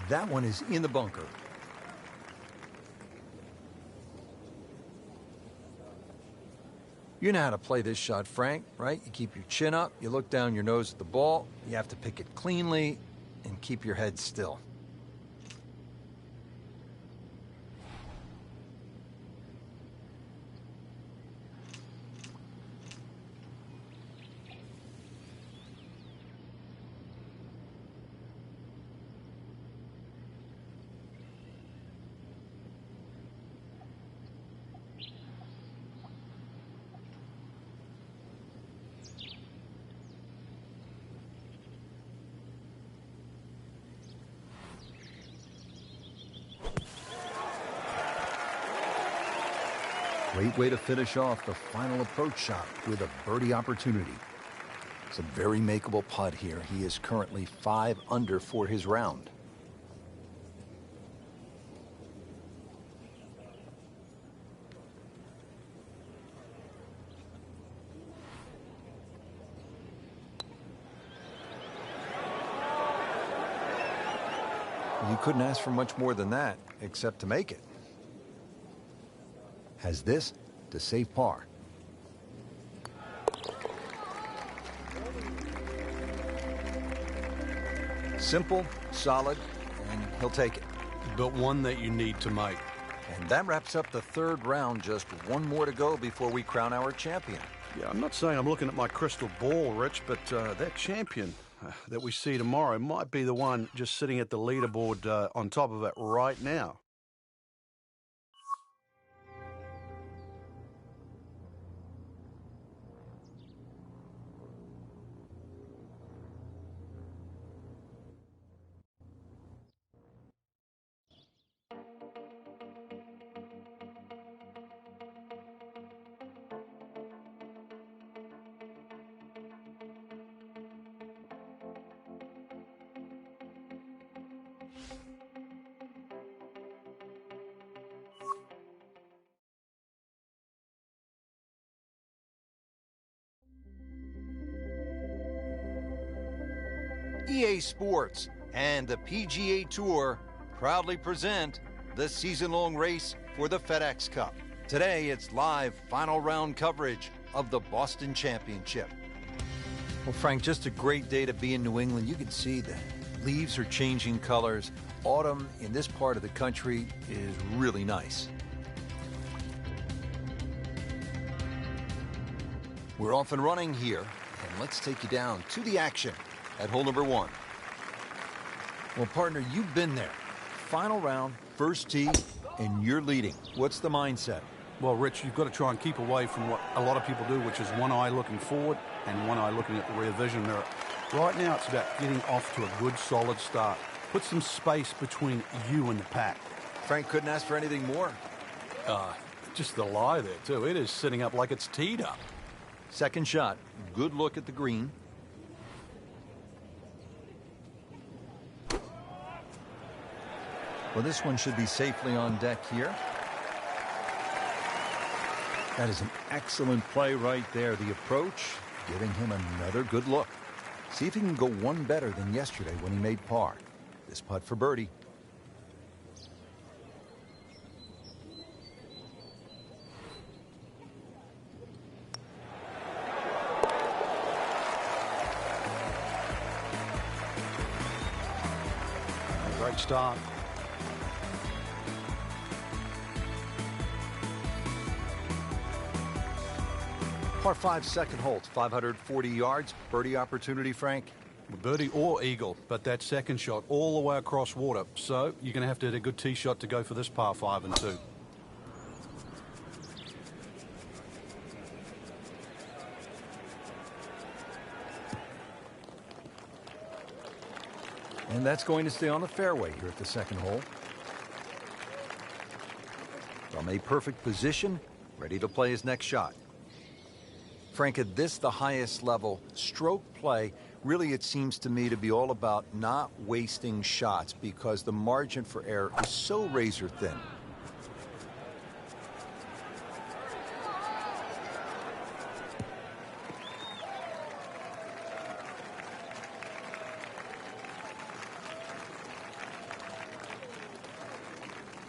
That one is in the bunker. You know how to play this shot, Frank, right? You keep your chin up, you look down your nose at the ball, you have to pick it cleanly, and keep your head still. Great way to finish off the final approach shot with a birdie opportunity. It's a very makeable putt here. He is currently 5 under for his round. You couldn't ask for much more than that, except to make it. Has this to save par. Simple, solid, and he'll take it. But one that you need to make. And that wraps up the 3rd round. Just one more to go before we crown our champion. Yeah, I'm not saying I'm looking at my crystal ball, Rich, but that champion that we see tomorrow might be the one just sitting at the leaderboard on top of it right now. EA Sports and the PGA Tour proudly present the season-long race for the FedEx Cup. Today, it's live final round coverage of the Boston Championship. Well, Frank, just a great day to be in New England. You can see the leaves are changing colors. Autumn in this part of the country is really nice. We're off and running here, and let's take you down to the action at hole number 1. Well, partner, you've been there. Final round, first tee, and you're leading. What's the mindset? Well, Rich, you've got to try and keep away from what a lot of people do, which is one eye looking forward and one eye looking at the rear vision mirror. Right now, it's about getting off to a good, solid start. Put some space between you and the pack. Frank couldn't ask for anything more. Just the lie there, too. It is sitting up like it's teed up. Second shot, good look at the green. Well, this one should be safely on deck here. That is an excellent play right there. The approach, giving him another good look. See if he can go one better than yesterday when he made par. This putt for birdie. Great start. Par 5 second hole, 540 yards. Birdie opportunity, Frank. Birdie or eagle, but that second shot all the way across water. So you're going to have to hit a good tee shot to go for this par 5 and 2. And that's going to stay on the fairway here at the second hole. From a perfect position, ready to play his next shot. Frank, at this, the highest level, stroke play, really it seems to me to be all about not wasting shots because the margin for error is so razor thin.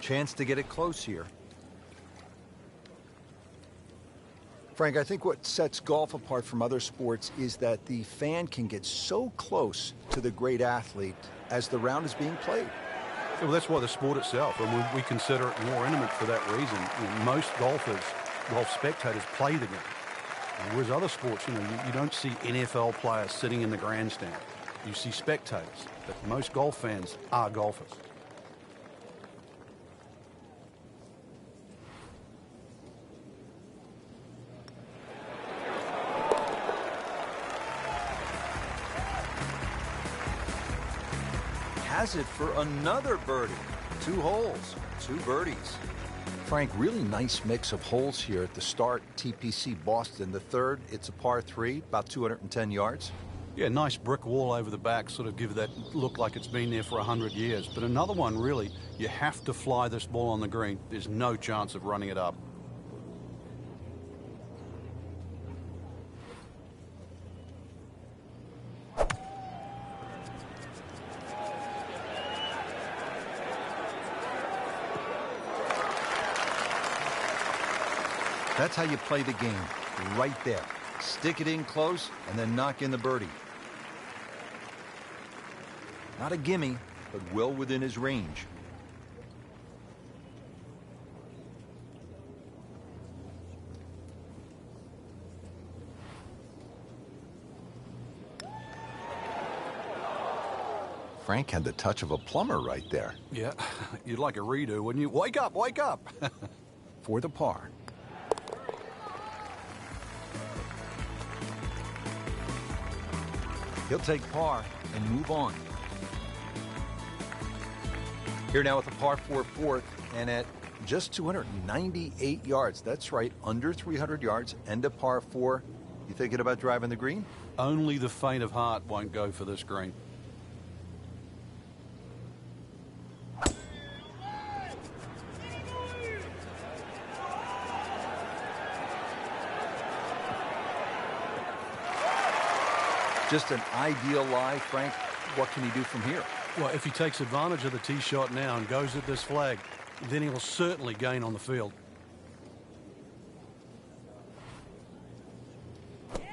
Chance to get it close here. Frank, I think what sets golf apart from other sports is that the fan can get so close to the great athlete as the round is being played. Well, that's why the sport itself, and we consider it more intimate for that reason. You know, most golf spectators play the game. Whereas other sports, you don't see NFL players sitting in the grandstand. You see spectators, but most golf fans are golfers. Has it for another birdie. 2 holes, 2 birdies. Frank, really nice mix of holes here at the start. TPC Boston. The third, it's a par 3, about 210 yards. Yeah, nice brick wall over the back, sort of give that look like it's been there for 100 years. But another one, really, you have to fly this ball on the green. There's no chance of running it up. That's how you play the game, right there. Stick it in close and then knock in the birdie. Not a gimme, but well within his range. Frank had the touch of a plumber right there. Yeah, you'd like a redo, wouldn't you? Wake up, wake up! For the par. He'll take par and move on. Here now with a par 4 fourth and at just 298 yards. That's right, under 300 yards and a par 4. You thinking about driving the green? Only the faint of heart won't go for this green. Just an ideal lie, Frank. What can he do from here? Well, if he takes advantage of the tee shot now and goes at this flag, then he will certainly gain on the field. That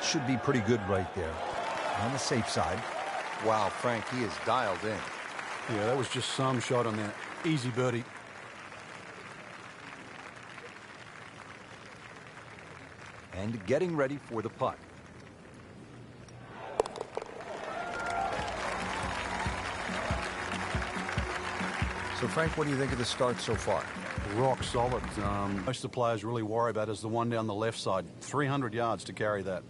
should be pretty good right there. On the safe side. Wow, Frank, he is dialed in. Yeah, that was just some shot on that. Easy birdie. And getting ready for the putt. So, Frank, what do you think of the start so far? Rock solid. Most of the players really worry about is the one down the left side. 300 yards to carry that.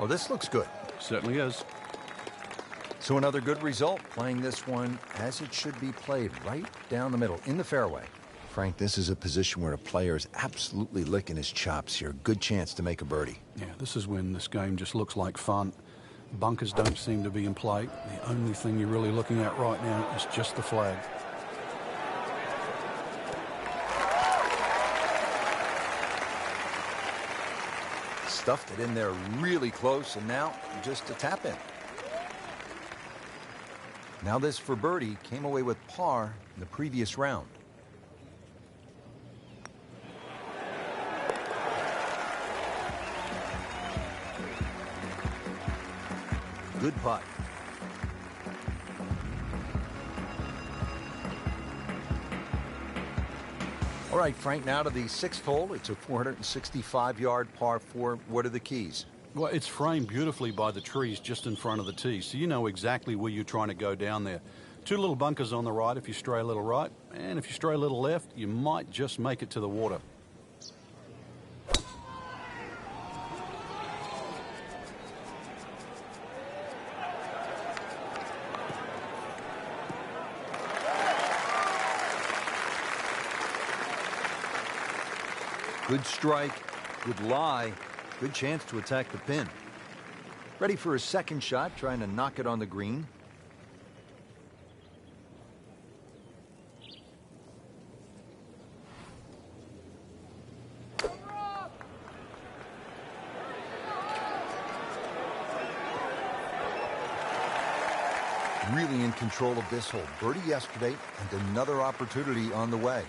Oh, this looks good. Certainly is. So another good result, playing this one as it should be played, right down the middle, in the fairway. Frank, this is a position where a player is absolutely licking his chops here. Good chance to make a birdie. Yeah, this is when this game just looks like fun. Bunkers don't seem to be in play. The only thing you're really looking at right now is just the flag. Stuffed it in there really close, and now just a tap in. Now this for birdie, came away with par in the previous round. Good putt. All right, Frank, now to the 6th hole. It's a 465-yard par 4. What are the keys? Well, it's framed beautifully by the trees just in front of the tee, so you know exactly where you're trying to go down there. 2 little bunkers on the right if you stray a little right, and if you stray a little left, you might just make it to the water. Good strike, good lie, good chance to attack the pin. Ready for his second shot, trying to knock it on the green. Really in control of this hole. Birdie yesterday and another opportunity on the way.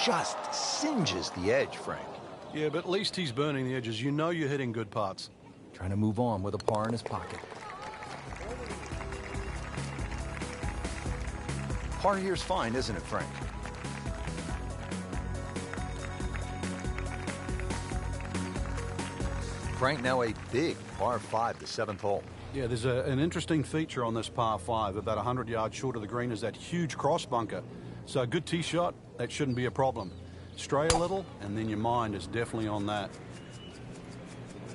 Just singes the edge, Frank. Yeah, but at least he's burning the edges. You know you're hitting good putts. Trying to move on with a par in his pocket. Par here's fine, isn't it, Frank? Frank, now a big par 5, the 7th hole. Yeah, there's an interesting feature on this par 5. About 100 yards short of the green is that huge cross bunker. So a good tee shot, that shouldn't be a problem. Stray a little, and then your mind is definitely on that.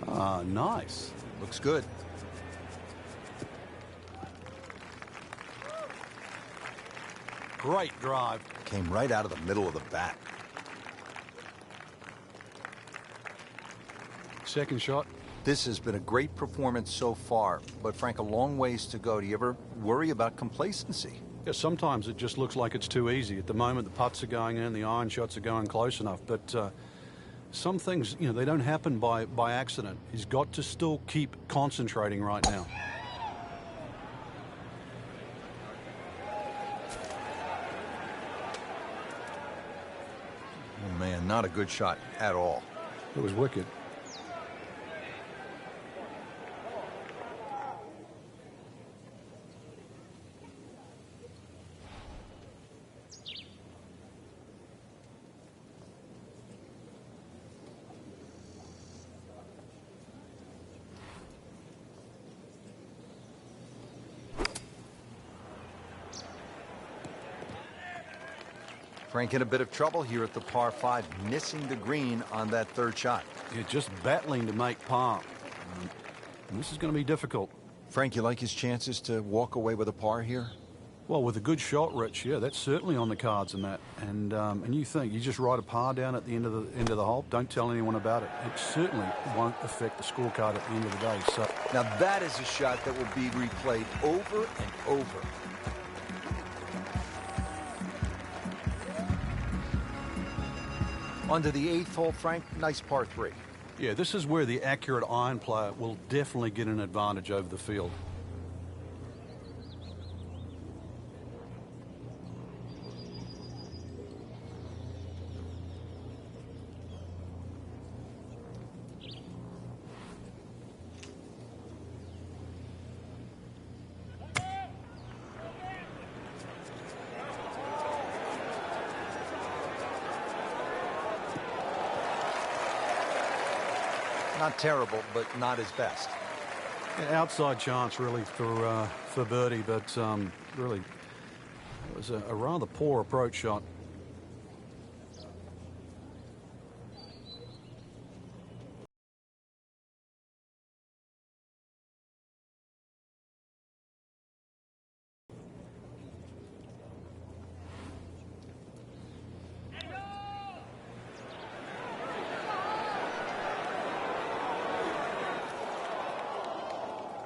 Ah, nice. Looks good. Great drive. Came right out of the middle of the bat. Second shot. This has been a great performance so far, but Frank, a long ways to go. Do you ever worry about complacency? Yeah, sometimes it just looks like it's too easy. At the moment, the putts are going in, the iron shots are going close enough. But some things, you know, they don't happen by accident. He's got to still keep concentrating right now. Oh, man, not a good shot at all. It was wicked. Frank in a bit of trouble here at the par 5, missing the green on that 3rd shot. You're just battling to make par. And this is going to be difficult. Frank, you like his chances to walk away with a par here? Well, with a good shot, Rich, yeah, that's certainly on the cards in that. And you think you just write a par down at the end of the hole, don't tell anyone about it. It certainly won't affect the scorecard at the end of the day. So now that is a shot that will be replayed over and over. On to the 8th hole, Frank. Nice par 3. Yeah, this is where the accurate iron player will definitely get an advantage over the field. Not terrible, but not his best. Yeah, outside chance, really, for birdie, but really It was a rather poor approach shot.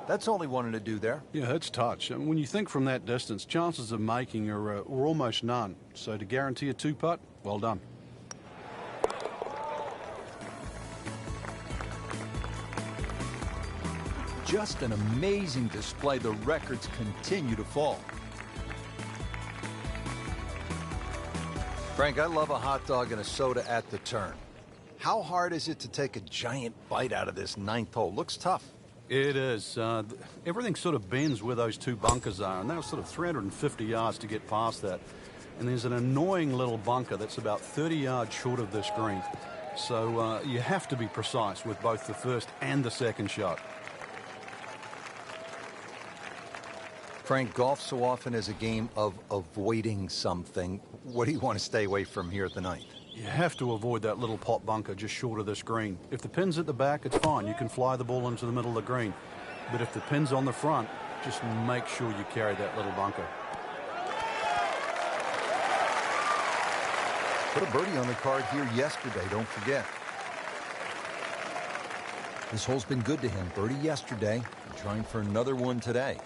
That's all he wanted to do there. Yeah, it's touch. And when you think from that distance, chances of making are almost none. So to guarantee a two-putt, well done. Just an amazing display. The records continue to fall. Frank, I love a hot dog and a soda at the turn. How hard is it to take a giant bite out of this ninth hole? Looks tough. It is. Everything sort of bends where those two bunkers are, and that was sort of 350 yards to get past that. And there's an annoying little bunker that's about 30 yards short of this green. So you have to be precise with both the first and the second shot. Frank, golf so often is a game of avoiding something. What do you want to stay away from here at the ninth? You have to avoid that little pot bunker just short of this green. If the pin's at the back, it's fine. You can fly the ball into the middle of the green. But if the pin's on the front, just make sure you carry that little bunker. Put a birdie on the card here yesterday, don't forget. This hole's been good to him. Birdie yesterday, trying for another one today.